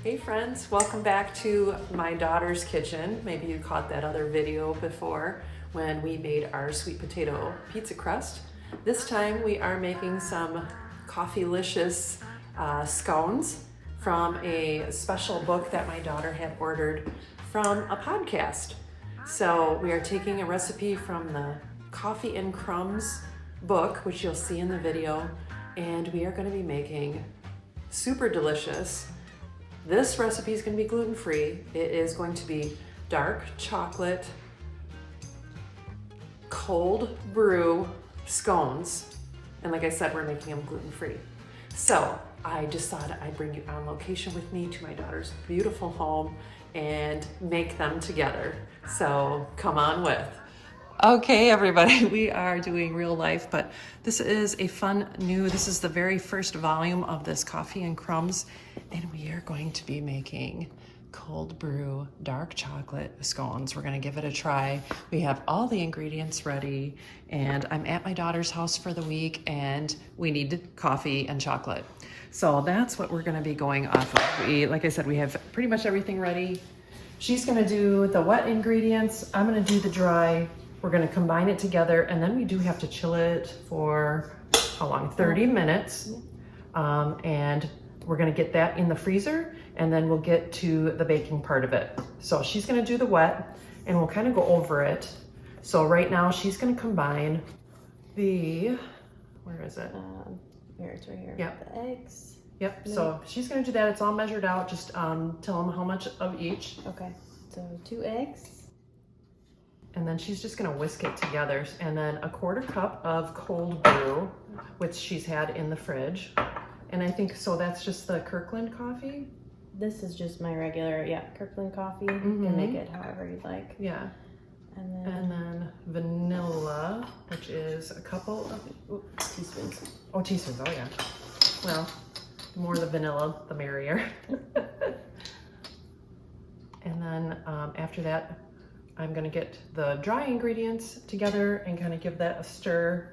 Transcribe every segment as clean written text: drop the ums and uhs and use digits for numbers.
Hey friends, welcome back to my daughter's kitchen. Maybe you caught that other video before when we made our sweet potato pizza crust. This time we are making some coffee-licious scones from a special book that my daughter had ordered from a podcast. So we are taking a recipe from the Coffee and Crumbs book, which you'll see in the video, and we are going to be making super delicious. This recipe is going to be gluten-free. It is going to be dark chocolate cold brew scones. And like I said, we're making them gluten-free. So I just thought I'd bring you on location with me to my daughter's beautiful home and make them together. So come on with. Okay, everybody, we are doing real life, but this is a fun new, this is the very first volume of this Coffee and Crumbs, and we are going to be making cold brew dark chocolate scones. We're gonna give it a try. We have all the ingredients ready, and I'm at my daughter's house for the week, and we need coffee and chocolate. So that's what we're gonna be going off of. Like I said, we have pretty much everything ready. She's gonna do the wet ingredients, I'm gonna do the dry. We're gonna combine it together, and then we do have to chill it for, how long? 30 minutes. And we're gonna get that in the freezer, and then we'll get to the baking part of it. So she's gonna do the wet, and we'll kind of go over it. So right now she's gonna combine the, where is it? Here, it's right here. Yep. The eggs. Yep, Milk. so she's gonna do that. It's all measured out. Just tell them how much of each. Okay, so 2 eggs. And then she's just gonna whisk it together. And then a 1/4 cup of cold brew, which she's had in the fridge. And I think, so that's just the Kirkland coffee? This is just my regular, Kirkland coffee. You can make it however you'd like. Yeah. And then vanilla, which is a couple of teaspoons. Oh, teaspoons, oh yeah. Well, the more the vanilla, the merrier. And then after that, I'm gonna get the dry ingredients together and kind of give that a stir,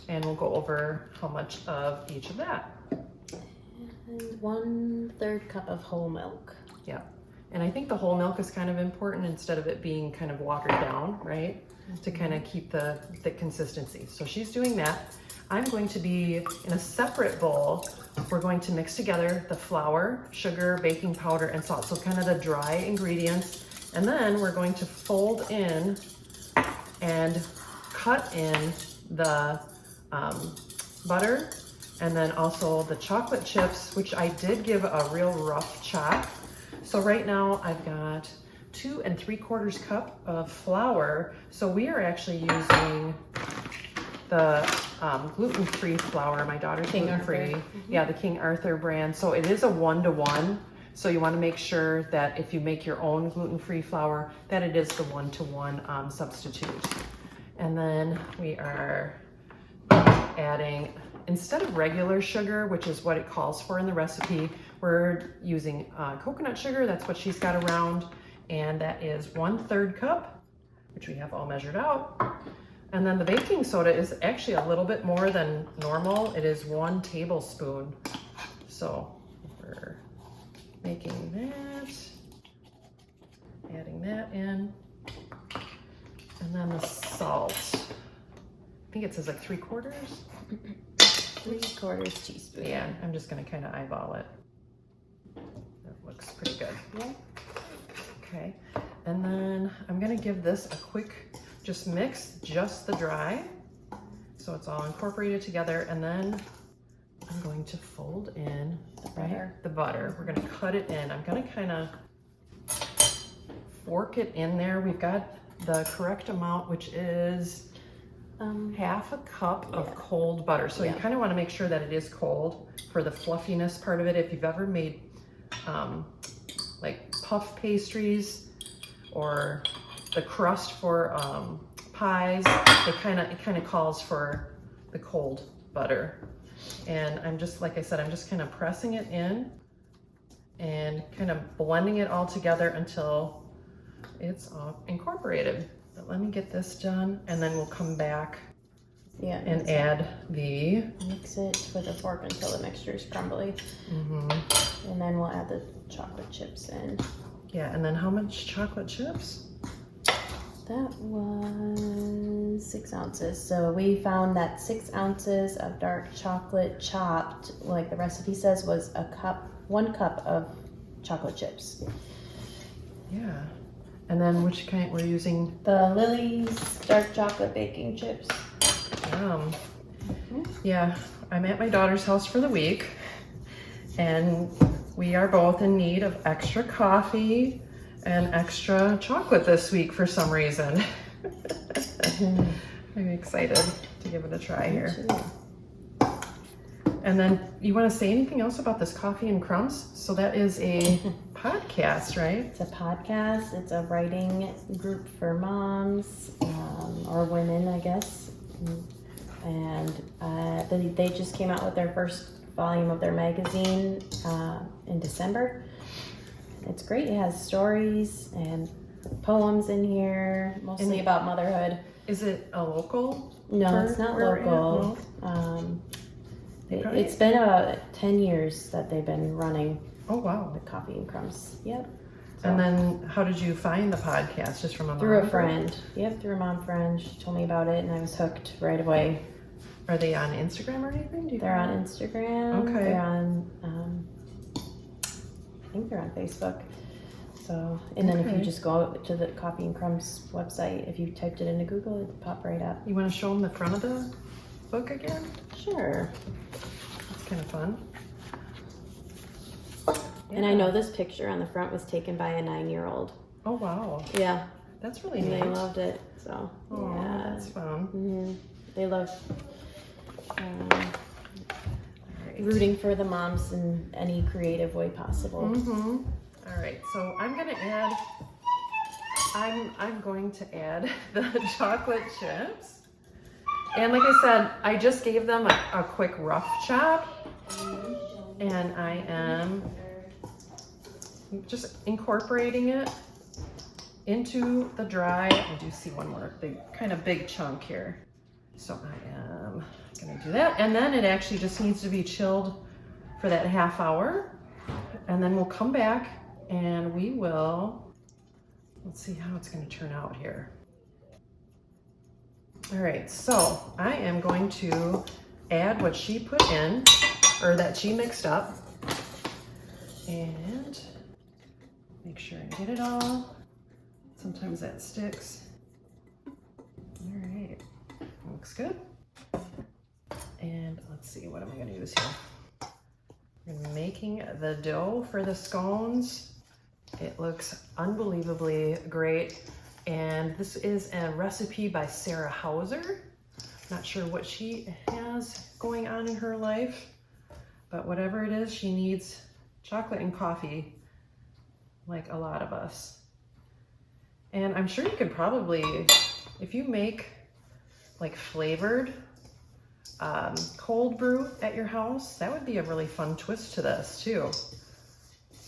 and we'll go over how much of each of that. And 1/3 cup of whole milk. Yeah, and I think the whole milk is kind of important instead of it being kind of watered down, right? To kind of keep the thick consistency. So she's doing that. I'm going to be in a separate bowl. We're going to mix together the flour, sugar, baking powder, and salt. So kind of the dry ingredients. And then we're going to fold in and cut in the butter, and then also the chocolate chips, which I did give a real rough chop. So right now I've got 2 3/4 cup of flour. So we are actually using the gluten-free flour. My daughter's gluten-free. Yeah, the King Arthur brand. So it is a 1-to-1. So you want to make sure that if you make your own gluten-free flour, that it is the 1-to-1 substitute. And then we are adding, instead of regular sugar, which is what it calls for in the recipe, we're using coconut sugar. That's what she's got around. And that is 1/3 cup, which we have all measured out. And then the baking soda is actually a little bit more than normal. It is 1 tablespoon. So we're making that, adding that in, and then the salt. I think it says like 3/4. 3/4 teaspoon. Yeah, I'm just gonna kind of eyeball it. That looks pretty good. Yeah. Okay, and then I'm gonna give this a quick, just mix just the dry, so it's all incorporated together, and then I'm going to fold in the butter. We're gonna cut it in. I'm gonna kind of fork it in there. We've got the correct amount, which is 1/2 cup of cold butter. So you kind of want to make sure that it is cold for the fluffiness part of it. If you've ever made like puff pastries or the crust for pies, it kind of calls for the cold butter. And I'm just, like I said, I'm just kind of pressing it in and kind of blending it all together until it's all incorporated. But let me get this done, and then we'll come back Yeah. And add the... Mix it with a fork until the mixture is crumbly. And then we'll add the chocolate chips in. Yeah, and then how much chocolate chips? That was 6 ounces. So we found that 6 ounces of dark chocolate chopped, like the recipe says, was 1 cup of chocolate chips. Yeah. And then which kind we're using? The Lily's dark chocolate baking chips. Yeah, I'm at my daughter's house for the week, and we are both in need of extra coffee and extra chocolate this week for some reason. I'm excited to give it a try here. And then you want to say anything else about this Coffee and Crumbs? So that is a podcast, right? It's a podcast. It's a writing group for moms or women, I guess. And they just came out with their first volume of their magazine in December. It's great. It has stories and poems in here, mostly about motherhood. Is it a local? No, it's not local. It's been about 10 years that they've been running. Oh, wow. The Coffee and Crumbs. Yep. So, and then how did you find the podcast? Just from a mom? Through a friend. Yep, through a mom friend. She told me about it and I was hooked right away. Are they on Instagram or anything? They're on Instagram. Okay. They're on, I think they're on Facebook. So, and then if you just go to the Coffee and Crumbs website, if you typed it into Google, it'd pop right up. You want to show them the front of the book again? Sure. It's kind of fun. Yeah. And I know this picture on the front was taken by a 9-year-old. Oh, wow. Yeah. That's really and neat. They loved it. So, yeah. That's fun. Mm-hmm. They love rooting for the moms in any creative way possible. Mm-hmm. All right, so I'm going to add the chocolate chips. And like I said, I just gave them a quick rough chop. And I am just incorporating it into the dry. I do see one more kind of big chunk here. So I am gonna do that. And then it actually just needs to be chilled for that half hour. And then we'll come back and we will, let's see how it's gonna turn out here. All right, so I am going to add what she put in, or that she mixed up. And make sure I get it all. Sometimes that sticks. All right, looks good. And let's see, what am I gonna use here? I'm making the dough for the scones. It looks unbelievably great. And this is a recipe by Sarah Hauser. Not sure what she has going on in her life, but whatever it is, she needs chocolate and coffee like a lot of us. And I'm sure you could probably, if you make like flavored cold brew at your house, that would be a really fun twist to this too.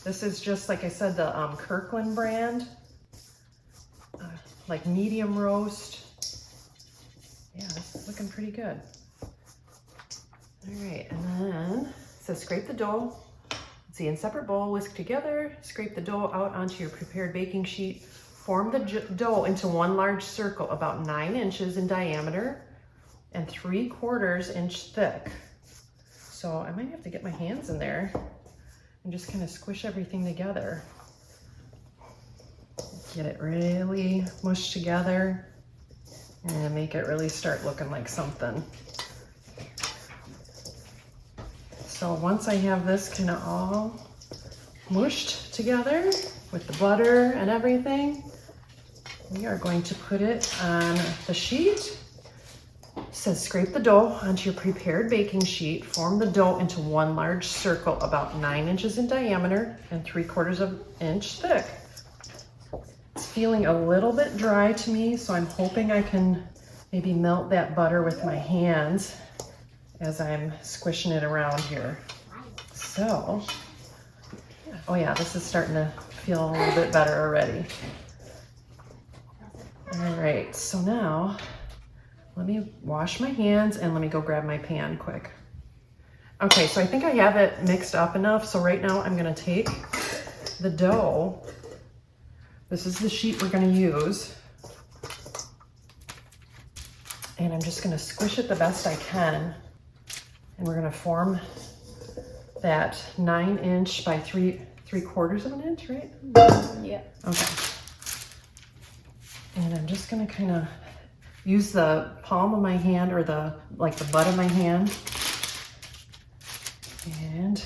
This is just, like I said, the Kirkland brand, like medium roast. Yeah, this is looking pretty good. All right, and then it says scrape the dough. Let's see, in separate bowl, whisk together, scrape the dough out onto your prepared baking sheet. Form the dough into one large circle about 9 inches in diameter and 3/4 inch thick. So I might have to get my hands in there and just kind of squish everything together. Get it really mushed together and make it really start looking like something. So once I have this kind of all mushed together with the butter and everything, we are going to put it on the sheet. It says scrape the dough onto your prepared baking sheet. Form the dough into one large circle about 9 inches in diameter and 3/4 inch thick. It's feeling a little bit dry to me, so I'm hoping I can maybe melt that butter with my hands as I'm squishing it around here. So, oh yeah, this is starting to feel a little bit better already. All right, so now let me wash my hands and let me go grab my pan quick. Okay, so I think I have it mixed up enough. So right now I'm gonna take the dough. This is the sheet we're gonna use. And I'm just gonna squish it the best I can. And we're gonna form that 9" by 3/4 of an inch, right? Yeah. Okay. And I'm just gonna kind of use the palm of my hand or the butt of my hand and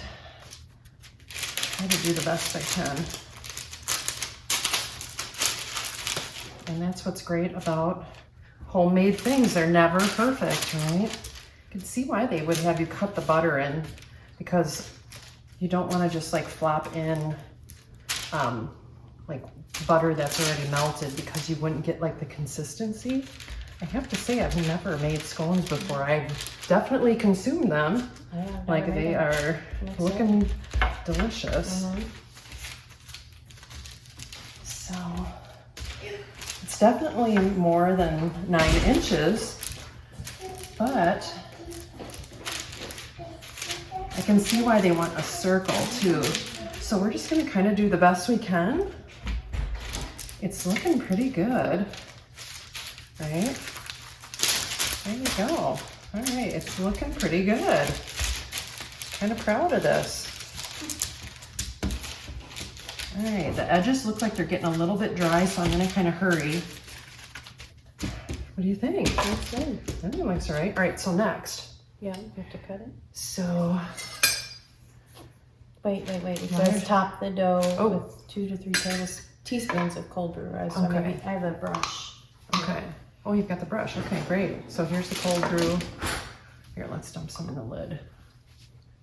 try to do the best I can. And that's what's great about homemade things. They're never perfect, right? You can see why they would have you cut the butter in, because you don't want to just like flop in like butter that's already melted, because you wouldn't get like the consistency. I have to say, I've never made scones before. I've definitely consumed them. Like they are looking delicious. So it's definitely more than 9 inches, but I can see why they want a circle too. So we're just gonna kind of do the best we can. It's looking pretty good, right? There you go. All right, it's looking pretty good. Kind of proud of this. All right, the edges look like they're getting a little bit dry, so I'm gonna kind of hurry. What do you think? Looks good. I think it looks all right. All right, so next. Yeah, you have to cut it. So, Wait. It says top the dough with 2 to 3 teaspoons of cold brew. So Okay. I have a brush. okay. Oh, you've got the brush. Okay, great. So here's the cold brew. Here, let's dump some in the lid.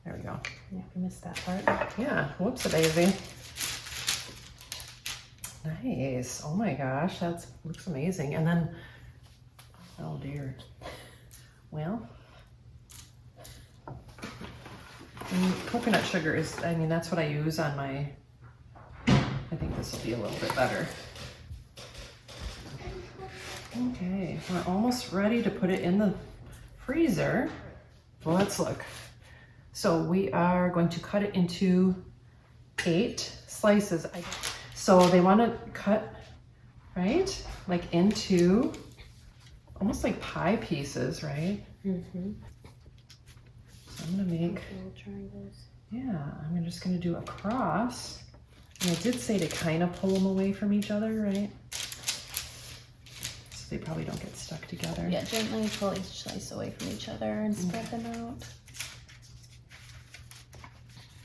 There we go. Yeah, I missed that part. Yeah, whoops-a-daisy. Nice. Oh my gosh, that looks amazing. And then, oh dear. Well, and coconut sugar is, I mean, that's what I use on my, I think this will be a little bit better. Okay, we're almost ready to put it in the freezer. Well, let's look. So we are going to cut it into 8 slices. So they want to cut, right? Like into almost like pie pieces, right? Mm-hmm. So I'm gonna make, Little triangles. yeah, I'm just gonna do a cross. And I did say to kind of pull them away from each other, right? So they probably don't get stuck together. Yeah, gently pull each slice away from each other and spread them out.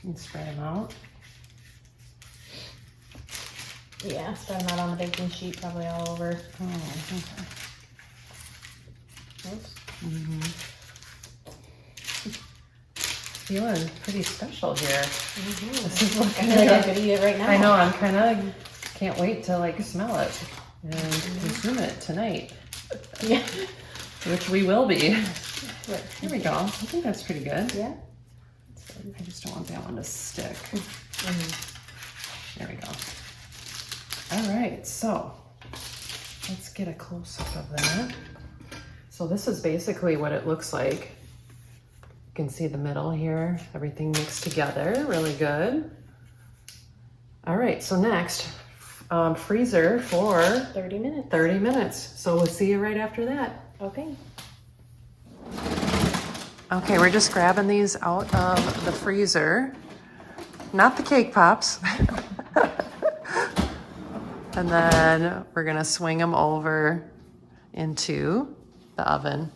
And spread them out. Yeah, spread them out on the baking sheet, probably all over. Oh, okay. Oops. Feeling pretty special here. This is I looking feel like I could eat it right now. I know, I'm kind of, can't wait to like smell it and consume it tonight. Yeah. Which we will be. Right. Here we go. I think that's pretty good. Yeah. I just don't want that one to stick. There we go. All right, so let's get a close-up of that. So this is basically what it looks like. You can see the middle here, everything mixed together, really good. All right, so next, freezer for 30 minutes. 30 minutes. So we'll see you right after that. Okay. Okay, we're just grabbing these out of the freezer. Not the cake pops. And then we're gonna swing them over into the oven.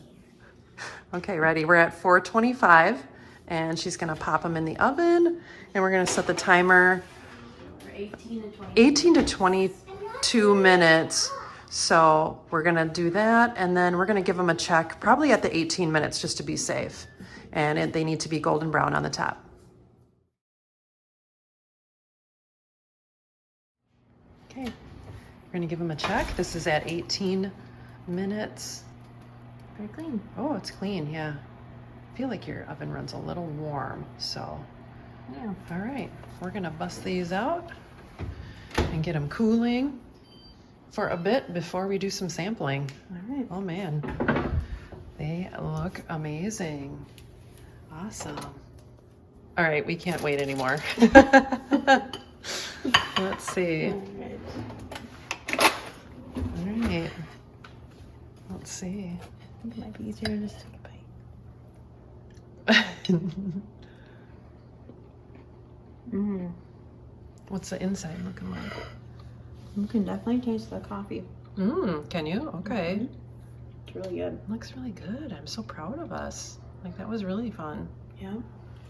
Okay, ready? We're at 425 and she's gonna pop them in the oven and we're gonna set the timer For 18 to 20. 18 to 22 minutes. So we're gonna do that and then we're gonna give them a check probably at the 18 minutes just to be safe. And they need to be golden brown on the top. Okay, we're gonna give them a check. This is at 18 minutes. Very clean. Oh, it's clean, yeah. I feel like your oven runs a little warm, so. Yeah. All right, we're gonna bust these out and get them cooling for a bit before we do some sampling. All right. Oh man. They look amazing. Awesome. All right, we can't wait anymore. Let's see. All right. Let's see. It might be easier to just take a bite. What's the inside looking like? You can definitely taste the coffee. Can you? Okay. It's really good. Looks really good. I'm so proud of us. Like, that was really fun. Yeah,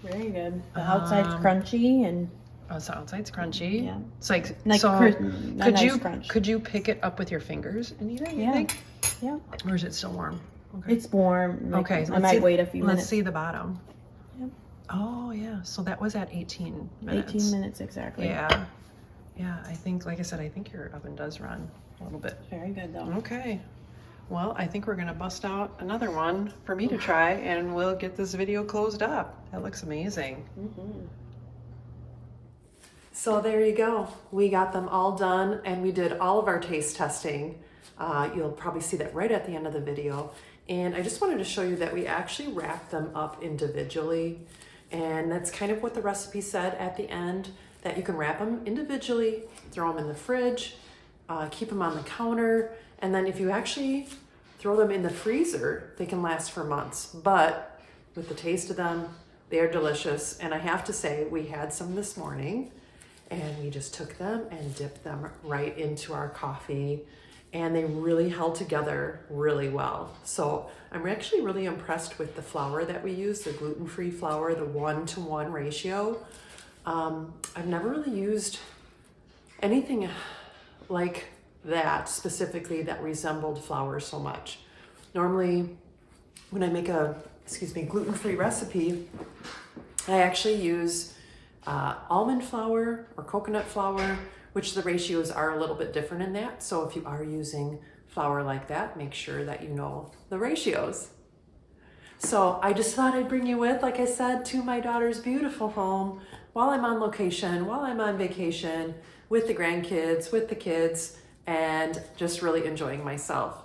very good. The outside's crunchy and Oh, so outside's crunchy. Yeah. It's like so could you pick it up with your fingers and eat it? You think? Yeah. Or is it still warm? Okay. It's warm. Like, Okay. I might wait a few minutes. Let's see the bottom. Yep. Oh yeah. So that was at 18 minutes. 18 minutes exactly. Yeah. Yeah. I think, like I said, I think your oven does run a little bit. Very good though. Okay. Well, I think we're gonna bust out another one for me to try, and we'll get this video closed up. That looks amazing. So there you go. We got them all done, and we did all of our taste testing. You'll probably see that right at the end of the video. And I just wanted to show you that we actually wrapped them up individually. And that's kind of what the recipe said at the end, that you can wrap them individually, throw them in the fridge, keep them on the counter, and then if you actually throw them in the freezer, they can last for months. But with the taste of them, they are delicious. And I have to say, we had some this morning, and we just took them and dipped them right into our coffee, and they really held together really well. So I'm actually really impressed with the flour that we use, the gluten-free flour, the 1-to-1 ratio. I've never really used anything like that specifically that resembled flour so much. Normally, when I make a, gluten-free recipe, I actually use almond flour or coconut flour, which the ratios are a little bit different in that. So if you are using flour like that, make sure that you know the ratios. So I just thought I'd bring you with, like I said, to my daughter's beautiful home while I'm on location, while I'm on vacation, with the grandkids, with the kids, and just really enjoying myself.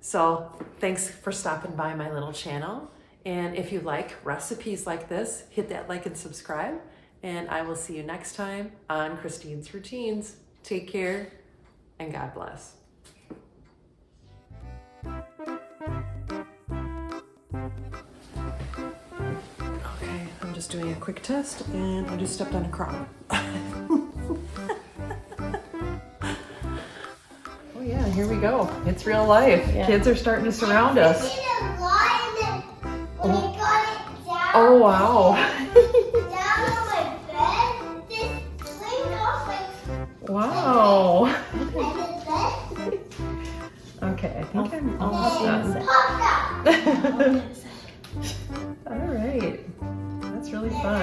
So thanks for stopping by my little channel. And if you like recipes like this, hit that like and subscribe. And I will see you next time on Christine's Routines. Take care and God bless. Okay, I'm just doing a quick test, and I just stepped on a crumb. Oh yeah, here we go. It's real life. Yeah. Kids are starting to surround us. Oh wow. Wow. Okay, I think I'm almost done. All right. That's really fun.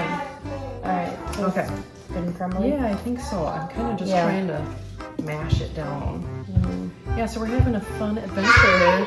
All right. So Okay. good and crumbly. Yeah, I think so. I'm kind of just trying to mash it down. Yeah, so we're having a fun adventure.